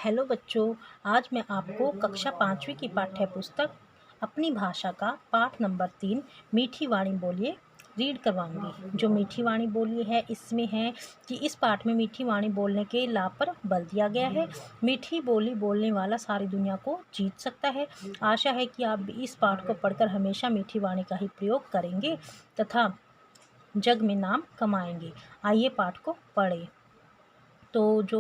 Hello बच्चों, आज मैं आपको कक्षा 5वीं की पाठ्य पुस्तक अपनी भाषा का पाठ नंबर 3 मीठी वाणी बोलिए रीड करवाऊंगी। जो मीठी वाणी बोलिए है इसमें है कि इस पाठ में मीठी वाणी बोलने के लाभ पर बल दिया गया है। मीठी बोली बोलने वाला सारी दुनिया को जीत सकता है। आशा है कि आप भी इस पाठ को पढ़कर हमेशा मीठी वाणी का ही प्रयोग करेंगे तथा जग में नाम कमाएंगे। आइए पाठ को पढ़ें। तो जो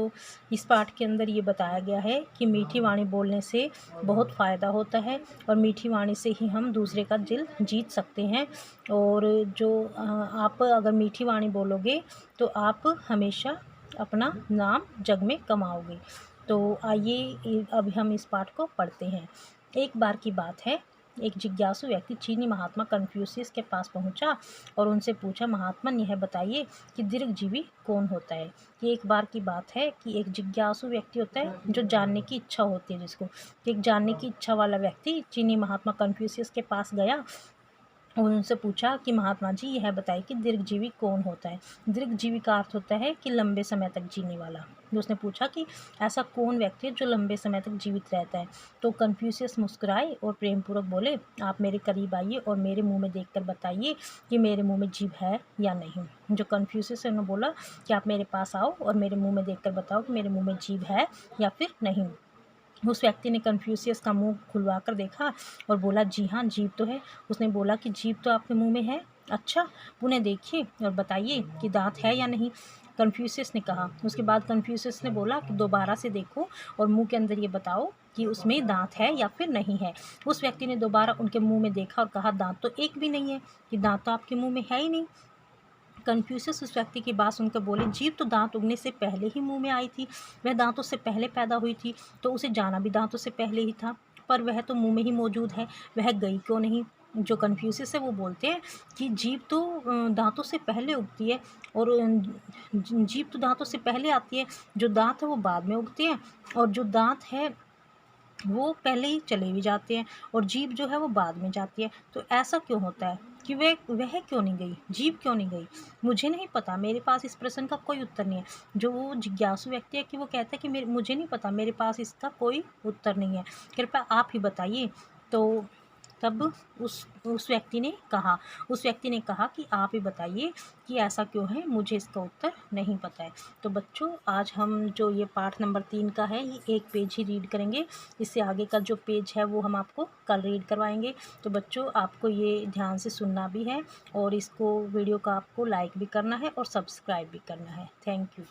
इस पाठ के अंदर ये बताया गया है कि मीठी वाणी बोलने से बहुत फ़ायदा होता है और मीठी वाणी से ही हम दूसरे का दिल जीत सकते हैं। और जो आप अगर मीठी वाणी बोलोगे तो आप हमेशा अपना नाम जग में कमाओगे। तो आइए अभी हम इस पाठ को पढ़ते हैं। एक बार की बात है, एक जिज्ञासु व्यक्ति चीनी महात्मा कन्फ्यूशियस के पास पहुंचा और उनसे पूछा, महात्मन यह बताइए कि दीर्घजीवी कौन होता है। कि एक बार की बात है कि एक जिज्ञासु व्यक्ति होता है जो जानने की इच्छा होती है जिसको। एक जानने की इच्छा वाला व्यक्ति चीनी महात्मा कन्फ्यूशियस के पास गया और उनसे पूछा कि महात्मा जी यह बताइए कि दीर्घजीवी कौन होता है। दीर्घजीवी का अर्थ होता है कि लंबे समय तक जीने वाला। तो उसने पूछा कि ऐसा कौन व्यक्ति है जो लंबे समय तक जीवित रहता है। तो कन्फ्यूशियस मुस्कुराए और प्रेमपूर्वक बोले, आप मेरे करीब आइए और मेरे मुंह में देखकर बताइए कि मेरे मुंह में जीभ है या नहीं। जो कन्फ्यूशियस है उन्होंने बोला कि आप मेरे पास आओ और मेरे मुंह में देखकर बताओ कि मेरे मुंह में जीभ है या फिर नहीं। उस व्यक्ति ने कन्फ्यूशियस का मुंह खुलवा कर देखा और बोला, जी हाँ, जीभ तो है। उसने बोला कि जीभ तो आपके मुंह में है। अच्छा, पुनः देखिए और बताइए कि दांत है या नहीं। कन्फ्यूशियस ने कहा। उसके बाद कन्फ्यूशियस ने बोला कि दोबारा से देखो और मुंह के अंदर ये बताओ कि उसमें दांत है या फिर नहीं है। उस व्यक्ति ने दोबारा उनके मुंह में देखा और कहा, दांत तो एक भी नहीं है, कि दांत तो आपके मुंह में है ही नहीं। कन्फ्यूशियस उस व्यक्ति की बात सुनकर बोले, जीभ तो दांत उगने से पहले ही मुंह में आई थी, वह दांतों से पहले पैदा हुई थी, तो उसे जाना भी दांतों से पहले ही था, पर वह तो मुंह में ही मौजूद है, वह गई क्यों नहीं। जो कन्फ्यूशियस है वो बोलते हैं कि जीभ तो दांतों से पहले उगती है और जीभ तो दांतों से पहले आती है, जो दांत है वो बाद में उगते हैं और जो दांत है वो पहले ही चले भी जाते हैं और जीभ जो है वो बाद में जाती है। तो ऐसा क्यों होता है कि वह क्यों नहीं गई, जीभ क्यों नहीं गई। मुझे नहीं पता, मेरे पास इस प्रश्न का कोई उत्तर नहीं है। जो वो जिज्ञासु व्यक्ति है कि वो कहता है कि मुझे नहीं पता, मेरे पास इसका कोई उत्तर नहीं है, कृपया आप ही बताइए। तो तब उस व्यक्ति ने कहा कि आप ही बताइए कि ऐसा क्यों है, मुझे इसका उत्तर नहीं पता है। तो बच्चों, आज हम जो ये पाठ नंबर 3 का है ये एक पेज ही रीड करेंगे। इससे आगे का जो पेज है वो हम आपको कल रीड करवाएंगे। तो बच्चों, आपको ये ध्यान से सुनना भी है और इसको वीडियो का आपको लाइक भी करना है और सब्सक्राइब भी करना है। Thank you.